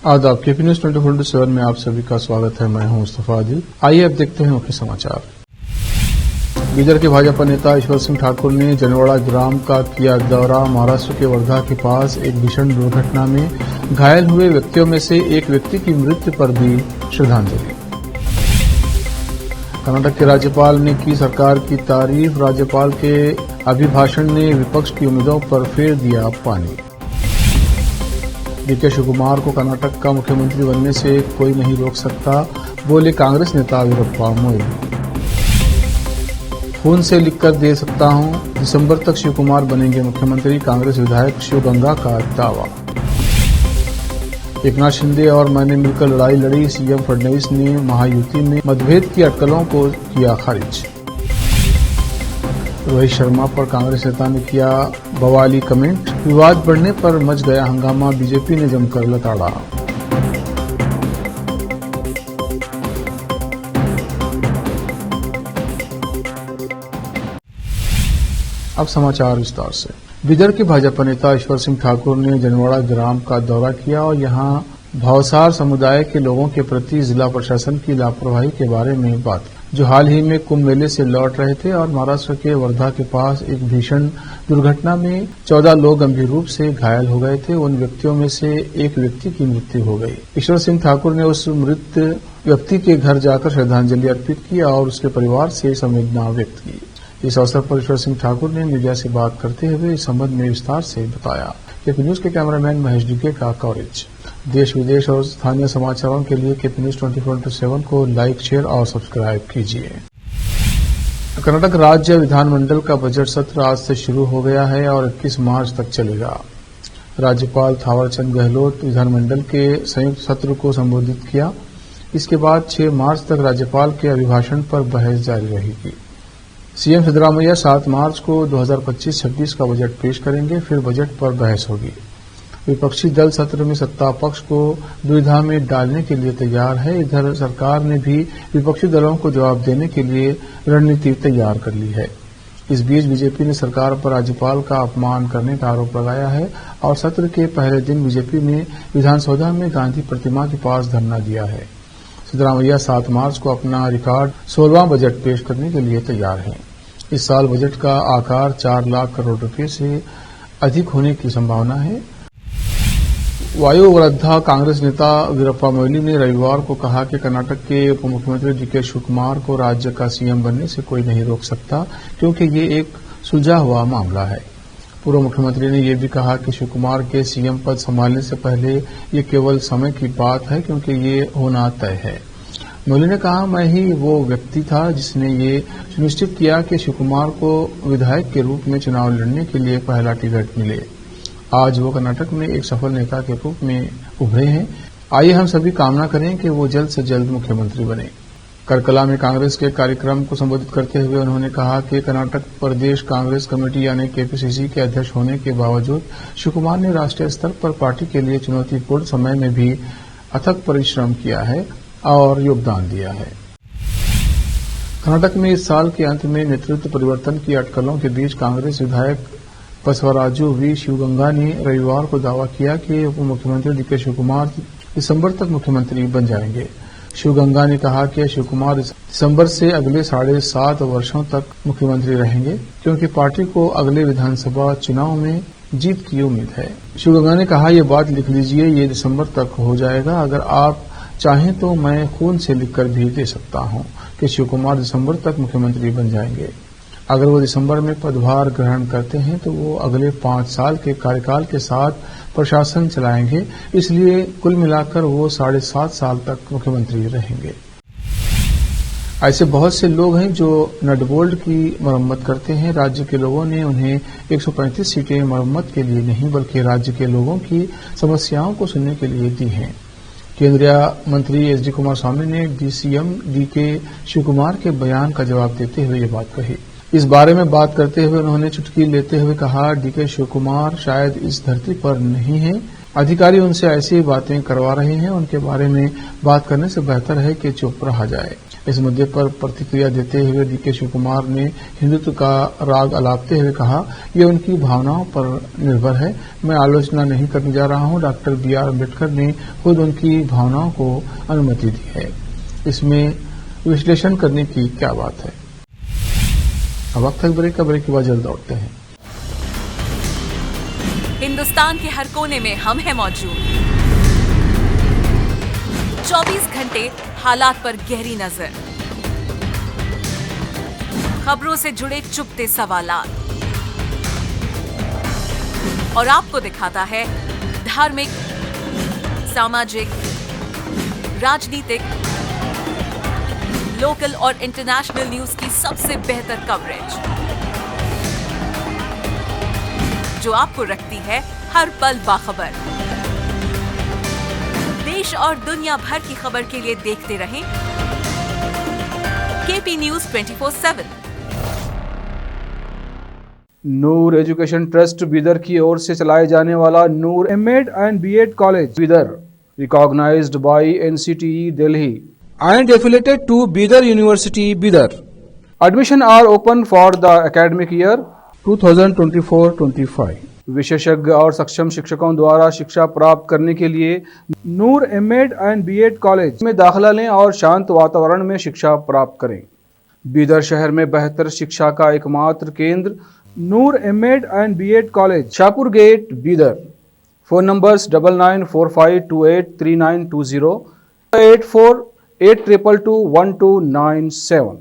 आदाब। KP news 24/7 में आप सभी का स्वागत है। मैं हूं मुस्तफा आदिल। आइए अब देखते हैं मुख्य समाचार। बीदर के भाजपा नेता ईश्वर सिंह ठाकुर ने जनवाड़ा ग्राम का किया दौरा। महाराष्ट्र के वर्धा के पास एक भीषण दुर्घटना में घायल हुए व्यक्तियों में से एक व्यक्ति की मृत्यु पर दी श्रद्धांजलि। कर्नाटक के राज्यपाल ने की सरकार की तारीफ। राज्यपाल के अभिभाषण ने विपक्ष की उम्मीदों पर फेर दिया पानी। डीके शिवकुमार को कर्नाटक का मुख्यमंत्री बनने से कोई नहीं रोक सकता, बोले कांग्रेस नेता वीरप्पा मोइली। फोन से लिखकर दे सकता हूं, दिसंबर तक शिवकुमार बनेंगे मुख्यमंत्री, कांग्रेस विधायक शिवगंगा का दावा। एकनाथ शिंदे और मैंने मिलकर लड़ाई लड़ी। सीएम फडणवीस ने महायुति में मतभेद की अटकलों को किया खारिज। रोहित शर्मा पर कांग्रेस नेता ने किया बवाली कमेंट। विवाद बढ़ने पर मच गया हंगामा, बीजेपी ने जमकर लताड़ा। अब समाचार विस्तार से। बीदर के भाजपा नेता ईश्वर सिंह ठाकुर ने जनवाड़ा ग्राम का दौरा किया और यहां भावसार समुदाय के लोगों के प्रति जिला प्रशासन की लापरवाही के बारे में बात की, जो हाल ही में कुंभ मेले से लौट रहे थे और महाराष्ट्र के वर्धा के पास एक भीषण दुर्घटना में 14 लोग गंभीर रूप से घायल हो गए थे। उन व्यक्तियों में से एक व्यक्ति की मृत्यु हो गई। ईश्वर सिंह ठाकुर ने उस मृत व्यक्ति के घर जाकर श्रद्धांजलि अर्पित की और उसके परिवार से संवेदना व्यक्त की। इस अवसर पर ईश्वर सिंह ठाकुर ने मीडिया से बात करते हुए इस संबंध में विस्तार से बताया। केपी न्यूज के कैमरामैन महेश डीके का कवरेज। देश विदेश और स्थानीय समाचारों के लिए केपी न्यूज 24/7 को लाइक, शेयर और सब्सक्राइब कीजिए। कर्नाटक राज्य विधानमंडल का बजट सत्र आज से शुरू हो गया है और 21 मार्च तक चलेगा। राज्यपाल थावरचंद गहलोत विधानमंडल के संयुक्त सत्र को संबोधित किया। इसके बाद 6 मार्च तक राज्यपाल के अभिभाषण पर बहस जारी रहेगी। सीएम सिद्धरामैया 7 मार्च को 2025-26 का बजट पेश करेंगे, फिर बजट पर बहस होगी। विपक्षी दल सत्र में सत्ता पक्ष को दुविधा में डालने के लिए तैयार है। इधर सरकार ने भी विपक्षी दलों को जवाब देने के लिए रणनीति तैयार कर ली है। इस बीच बीजेपी ने सरकार पर राज्यपाल का अपमान करने का आरोप लगाया है और सत्र के पहले दिन बीजेपी ने विधानसौधा में गांधी प्रतिमा के पास धरना दिया है। सिद्धरामैया 7 मार्च को अपना रिकॉर्ड 16वां बजट पेश करने के लिए तैयार हैं। इस साल बजट का आकार 4 लाख करोड़ रुपए से अधिक होने की संभावना है। वयोवृद्ध कांग्रेस नेता वीरप्पा मोइली ने रविवार को कहा कि कर्नाटक के उप मुख्यमंत्री डीके शिवकुमार को राज्य का सीएम बनने से कोई नहीं रोक सकता, क्योंकि ये एक सुलझा हुआ मामला है। पूर्व मुख्यमंत्री ने यह भी कहा कि शिवकुमार के सीएम पद संभालने से पहले ये केवल समय की बात है, क्योंकि ये होना तय है। मोइली ने कहा, मैं ही वो व्यक्ति था जिसने ये सुनिश्चित किया कि शिवकुमार को विधायक के रूप में चुनाव लड़ने के लिए पहला टिकट मिले। आज वो कर्नाटक में एक सफल नेता के रूप में उभरे हैं। आइए हम सभी कामना करें कि वो जल्द से जल्द मुख्यमंत्री बने। करकला में कांग्रेस के कार्यक्रम को संबोधित करते हुए उन्होंने कहा कि कर्नाटक प्रदेश कांग्रेस कमेटी यानी केपीसीसी के अध्यक्ष होने के बावजूद शिवकुमार ने राष्ट्रीय स्तर पर पार्टी के लिए चुनौतीपूर्ण समय में भी अथक परिश्रम किया है और योगदान दिया है। कर्नाटक में इस साल के अंत में नेतृत्व परिवर्तन की अटकलों के बीच कांग्रेस विधायक बसवराजू वी शिवगंगा ने रविवार को दावा किया कि उप मुख्यमंत्री डीके शिवकुमार दिसंबर तक मुख्यमंत्री बन जाएंगे। शिवगंगा ने कहा कि शिवकुमार दिसंबर से अगले 7.5 वर्षों तक मुख्यमंत्री रहेंगे, क्योंकि पार्टी को अगले विधानसभा चुनाव में जीत की उम्मीद है। शिवगंगा ने कहा, ये बात लिख लीजिए, ये दिसंबर तक हो जाएगा। अगर आप चाहें तो मैं खून से लिखकर भी दे सकता हूं कि शिवकुमार दिसंबर तक मुख्यमंत्री बन जाएंगे। अगर वो दिसंबर में पदभार ग्रहण करते हैं तो वो अगले 5 साल के कार्यकाल के साथ प्रशासन चलाएंगे, इसलिए कुल मिलाकर वो 7.5 साल तक मुख्यमंत्री रहेंगे। ऐसे बहुत से लोग हैं जो नटबोल्ट की मरम्मत करते हैं। राज्य के लोगों ने उन्हें 135 सीटें मरम्मत के लिए नहीं, बल्कि राज्य के लोगों की समस्याओं को सुनने के लिए दी हैं। केंद्रीय मंत्री एसडी कुमारस्वामी ने डीसीएम डीके शिवकुमार के बयान का जवाब देते हुए ये बात कही। इस बारे में बात करते हुए उन्होंने चुटकी लेते हुए कहा, डीके शिवकुमार शायद इस धरती पर नहीं है, अधिकारी उनसे ऐसी बातें करवा रहे हैं, उनके बारे में बात करने से बेहतर है कि चुप रहा जाए। इस मुद्दे पर प्रतिक्रिया देते हुए डीके शिव कुमार ने हिंदुत्व का राग अलापते हुए कहा, ये उनकी भावनाओं पर निर्भर है। मैं आलोचना नहीं करने जा रहा हूं। Doctor B.R. अम्बेडकर ने खुद उनकी भावनाओं को अनुमति दी है। इसमें विश्लेषण करने की क्या बात है। अब वक्त तक ब्रेक के बाद जल्द लौटते हैं। हिंदुस्तान के हर कोने में हम हैं मौजूद। 24 घंटे हालात पर गहरी नजर, खबरों से जुड़े चुपते सवालात और आपको दिखाता है धार्मिक, सामाजिक, राजनीतिक, लोकल और इंटरनेशनल न्यूज की सबसे बेहतर कवरेज, जो आपको रखती है हर पल बाखबर। देश और दुनिया भर की खबर के लिए देखते रहें KP News 24/7। नूर एजुकेशन ट्रस्ट बीदर की ओर से चलाए जाने वाला नूर M.Ed and B.Ed college Bidar, recognized by NCTE Delhi and affiliated to Bidar University Bidar. Admission are open for the academic year 2024-25। विशेषज्ञ और सक्षम शिक्षकों द्वारा शिक्षा प्राप्त करने के लिए नूर M.Ed and B.Ed कॉलेज में दाखिला लें और शांत वातावरण में शिक्षा प्राप्त करें। बीदर शहर में बेहतर शिक्षा का एकमात्र केंद्र Noor M.Ed and B.Ed college, Shahpur gate, Bidar. Phone numbers 9945283920, 8482221297।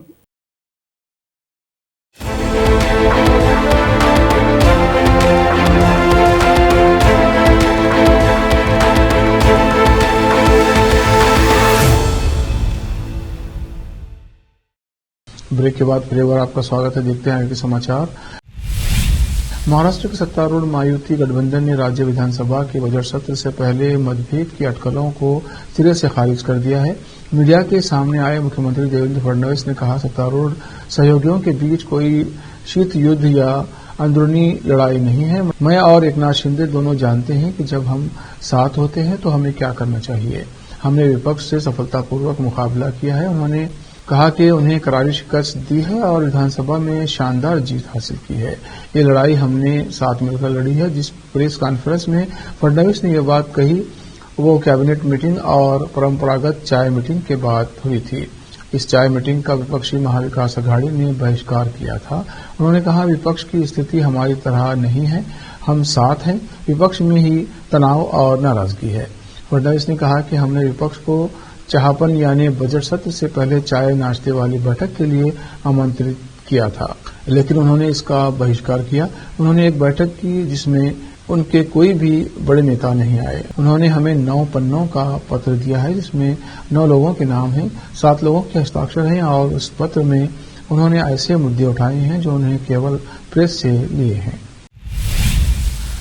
Break के बाद फिर एक बार आपका स्वागत है। देखते हैं आगे के समाचार। महाराष्ट्र के सत्तारूढ़ महायुति गठबंधन ने राज्य विधानसभा के बजट सत्र से पहले मतभेद की अटकलों को सिरे से खारिज कर दिया है। मीडिया के सामने आए मुख्यमंत्री देवेंद्र फडणवीस ने कहा, सत्तारूढ़ सहयोगियों के बीच कोई शीत युद्ध या अंदरूनी लड़ाई नहीं है। मैं और एकनाथ शिंदे दोनों जानते हैं कि जब हम साथ होते हैं तो हमें क्या करना चाहिए। हमने विपक्ष से सफलतापूर्वक मुकाबला किया है। उन्होंने कहा कि उन्हें करारी शिकस्त दी है और विधानसभा में शानदार जीत हासिल की है। ये लड़ाई हमने साथ मिलकर लड़ी है। जिस प्रेस कॉन्फ्रेंस में फडणवीस ने यह बात कही, वो कैबिनेट मीटिंग और परंपरागत चाय मीटिंग के बाद हुई थी। इस चाय मीटिंग का विपक्षी महाविकास अघाड़ी ने बहिष्कार किया था। उन्होंने कहा, विपक्ष की स्थिति हमारी तरह नहीं है, हम साथ हैं। विपक्ष में ही तनाव और नाराजगी है। फडणवीस ने कहा कि हमने विपक्ष को चाहपन यानी बजट सत्र से पहले चाय नाश्ते वाली बैठक के लिए आमंत्रित किया था, लेकिन उन्होंने इसका बहिष्कार किया। उन्होंने एक बैठक की जिसमें उनके कोई भी बड़े नेता नहीं आए। उन्होंने हमें 9 पन्नों का पत्र दिया है जिसमें 9 लोगों के नाम हैं, 7 लोगों के हस्ताक्षर हैं और उस पत्र में उन्होंने ऐसे मुद्दे उठाए हैं जो उन्हें केवल प्रेस से लिए हैं।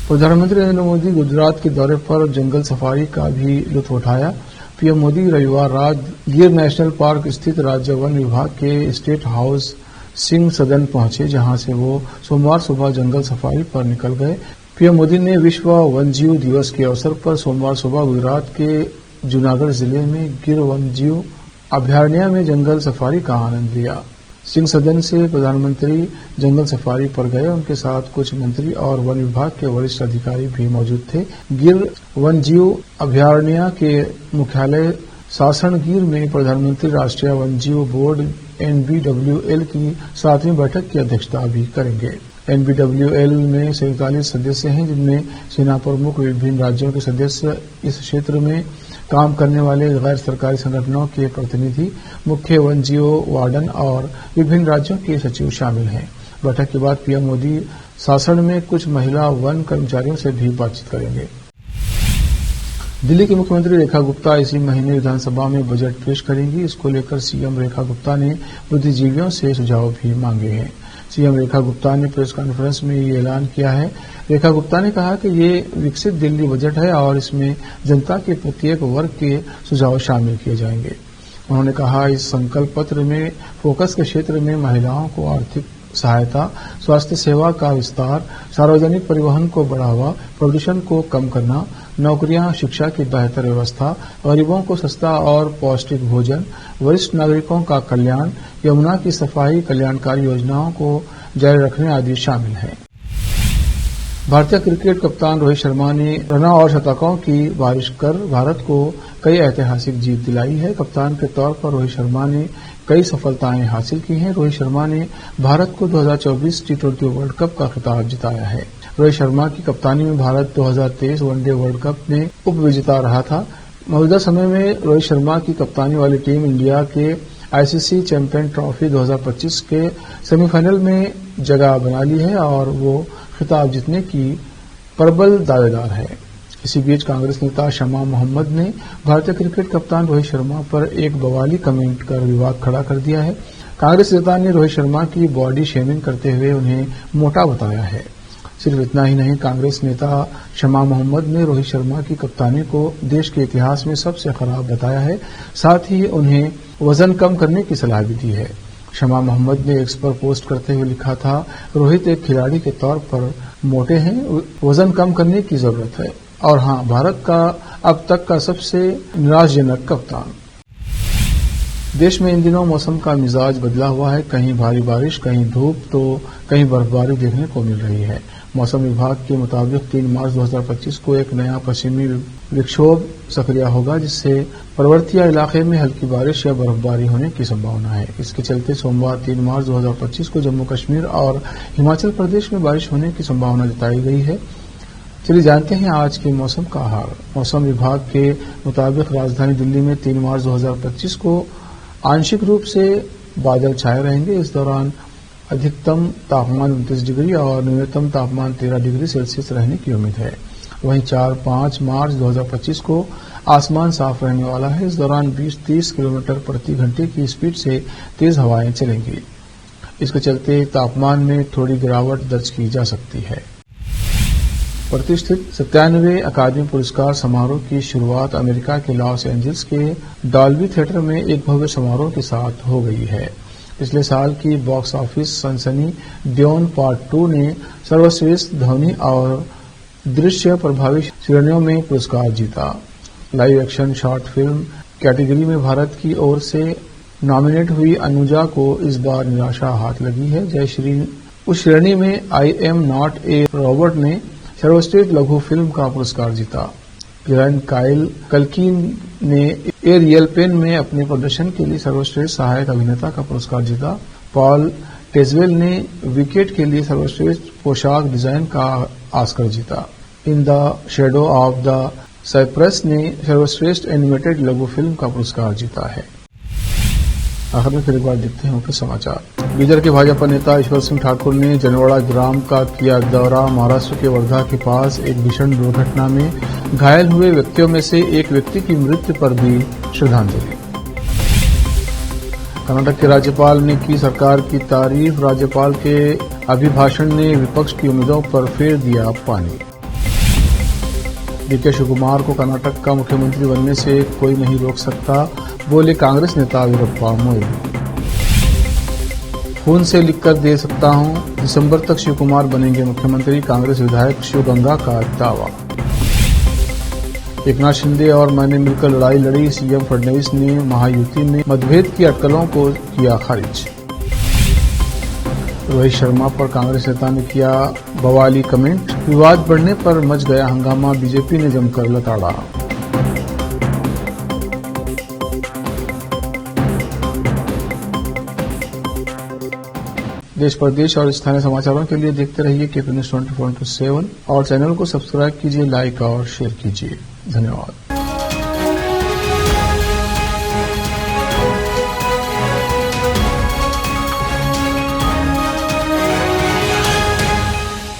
प्रधानमंत्री नरेंद्र मोदी गुजरात के दौरे पर जंगल सफारी का भी लुत्फ उठाया। पीएम मोदी रविवार रात गिर नेशनल पार्क स्थित राज्य वन विभाग के स्टेट हाउस सिंह सदन पहुंचे, जहां से वो सोमवार सुबह जंगल सफारी पर निकल गए। पीएम मोदी ने विश्व वन्यजीव दिवस के अवसर पर सोमवार सुबह गुजरात के जूनागढ़ जिले में गिर वन्यजीव अभयारण्य में जंगल सफारी का आनंद लिया। सिंह सदन से प्रधानमंत्री जंगल सफारी पर गए। उनके साथ कुछ मंत्री और वन विभाग के वरिष्ठ अधिकारी भी मौजूद थे। गिर वन्यजीव अभयारण्य के मुख्यालय सासणगीर में प्रधानमंत्री राष्ट्रीय वन्यजीव बोर्ड NBWL की 7वीं बैठक की अध्यक्षता भी करेंगे। NBWL में 47 सदस्य हैं, जिनमें सेना प्रमुख, विभिन्न राज्यों के सदस्य, इस क्षेत्र में काम करने वाले गैर सरकारी संगठनों के प्रतिनिधि, मुख्य वन्यजीव वार्डन और विभिन्न राज्यों के सचिव शामिल हैं। बैठक के बाद पीएम मोदी सासण में कुछ महिला वन कर्मचारियों से भी बातचीत करेंगे। दिल्ली की मुख्यमंत्री रेखा गुप्ता इसी महीने विधानसभा में बजट पेश करेंगी। इसको लेकर सीएम रेखा गुप्ता ने बुद्धिजीवियों से सुझाव भी मांगे हैं। सीएम रेखा गुप्ता ने प्रेस कॉन्फ्रेंस में ये ऐलान किया है। रेखा गुप्ता ने कहा कि ये विकसित दिल्ली बजट है और इसमें जनता के प्रत्येक वर्ग के सुझाव शामिल किए जाएंगे। उन्होंने कहा, इस संकल्प पत्र में फोकस के क्षेत्र में महिलाओं को आर्थिक सहायता, स्वास्थ्य सेवा का विस्तार, सार्वजनिक परिवहन को बढ़ावा, प्रदूषण को कम करना, नौकरियां, शिक्षा की बेहतर व्यवस्था, गरीबों को सस्ता और पौष्टिक भोजन, वरिष्ठ नागरिकों का कल्याण, यमुना की सफाई, कल्याणकारी योजनाओं को जारी रखने आदि शामिल हैं। भारतीय क्रिकेट कप्तान रोहित शर्मा ने रनों और शतकों की बारिश कर भारत को कई ऐतिहासिक जीत दिलाई है। कप्तान के तौर पर रोहित शर्मा ने कई सफलताएं हासिल की हैं। रोहित शर्मा ने भारत को 2024 टी20 वर्ल्ड कप का खिताब जिताया है। रोहित शर्मा की कप्तानी में भारत 2023 वनडे वर्ल्ड कप में उप विजेता रहा था। मौजूदा समय में रोहित शर्मा की कप्तानी वाली टीम इंडिया के आईसीसी चैंपियन ट्रॉफी 2025 के सेमीफाइनल में जगह बना ली है और वो खिताब जीतने की प्रबल दावेदार है। इसी बीच कांग्रेस नेता शमा मोहम्मद ने भारतीय क्रिकेट कप्तान रोहित शर्मा पर एक बवाली कमेंट कर विवाद खड़ा कर दिया है। कांग्रेस नेता ने रोहित शर्मा की बॉडी शेमिंग करते हुए उन्हें मोटा बताया है। सिर्फ इतना ही नहीं, कांग्रेस नेता शमा मोहम्मद ने रोहित शर्मा की कप्तानी को देश के इतिहास में सबसे खराब बताया है। साथ ही उन्हें वजन कम करने की सलाह भी दी है। शमा मोहम्मद ने एक्स पर पोस्ट करते हुए लिखा था, रोहित एक खिलाड़ी के तौर पर मोटे हैं, वजन कम करने की जरूरत है। और हाँ, भारत का अब तक का सबसे निराशजनक कप्तान। देश में इन दिनों मौसम का मिजाज बदला हुआ है। कहीं भारी बारिश, कहीं धूप तो कहीं बर्फबारी देखने को मिल रही है। मौसम विभाग के मुताबिक 3 मार्च 2025 को एक नया पश्चिमी विक्षोभ सक्रिय होगा, जिससे पर्वतीय इलाके में हल्की बारिश या बर्फबारी होने की संभावना है। इसके चलते सोमवार 3 मार्च 2025 को जम्मू कश्मीर और हिमाचल प्रदेश में बारिश होने की संभावना जताई गई है। चलिए जानते हैं आज के मौसम का हाल। मौसम विभाग के मुताबिक राजधानी दिल्ली में 3 मार्च 2025 को आंशिक रूप से बादल छाए रहेंगे। इस दौरान अधिकतम तापमान 29 डिग्री और न्यूनतम तापमान 13 डिग्री सेल्सियस रहने की उम्मीद है। वहीं 4-5 मार्च 2025 को आसमान साफ रहने वाला है। इस दौरान 20-30 किलोमीटर प्रति घंटे की स्पीड से तेज हवाएं चलेंगी। इसके चलते तापमान में थोड़ी गिरावट दर्ज की जा सकती है। प्रतिष्ठित 97वें अकादमी पुरस्कार समारोह की शुरुआत अमेरिका के लॉस एंजल्स के डॉल्बी थिएटर में एक भव्य समारोह के साथ हो गई है। पिछले साल की बॉक्स ऑफिस सनसनी ड्यून पार्ट 2 ने सर्वश्रेष्ठ ध्वनि और दृश्य प्रभावी श्रेणियों में पुरस्कार जीता। Live action short film category में भारत की ओर से नॉमिनेट हुई अनुजा को इस बार निराशा हाथ लगी है। जयश्री उस श्रेणी में I am not a Robert ने सर्वश्रेष्ठ लघु फिल्म का पुरस्कार जीता। किरण काइल कल्किन ने ए रियल पेन में अपने प्रदर्शन के लिए सर्वश्रेष्ठ सहायक अभिनेता का पुरस्कार जीता। पॉल टेजवेल ने विकेट के लिए सर्वश्रेष्ठ पोशाक डिजाइन का ऑस्कर जीता। In the shadow of the cypress ने सर्वश्रेष्ठ एनिमेटेड लघु फिल्म का पुरस्कार जीता है। आखिर में फिर एक बार देखते हैं मुख्य समाचार। बीदर के भाजपा नेता ईश्वर सिंह ठाकुर ने जनवाड़ा ग्राम का किया दौरा। महाराष्ट्र के वर्धा के पास एक भीषण दुर्घटना में घायल हुए व्यक्तियों में से एक व्यक्ति की मृत्यु पर दी श्रद्धांजलि। कर्नाटक के राज्यपाल ने की सरकार की तारीफ। राज्यपाल के अभिभाषण ने विपक्ष की उम्मीदों पर फेर दिया पानी। डीके शिवकुमार को कर्नाटक का मुख्यमंत्री बनने से कोई नहीं रोक सकता, बोले कांग्रेस नेता वीरप्पा मोइली। फोन से लिखकर दे सकता हूं, दिसंबर तक शिवकुमार बनेंगे मुख्यमंत्री, कांग्रेस विधायक शिवगंगा का दावा। एकनाथ शिंदे और मैंने मिलकर लड़ाई लड़ी, सीएम फडणवीस ने महायुति में मतभेद की अटकलों को किया खारिज। रोहित शर्मा पर कांग्रेस नेता ने किया बवाली कमेंट, विवाद बढ़ने पर मच गया हंगामा, बीजेपी ने जमकर लताड़ा। देश प्रदेश और स्थानीय समाचारों के लिए देखते रहिए केपी न्यूज 24/7 और चैनल को सब्सक्राइब कीजिए, लाइक और शेयर कीजिए। धन्यवाद।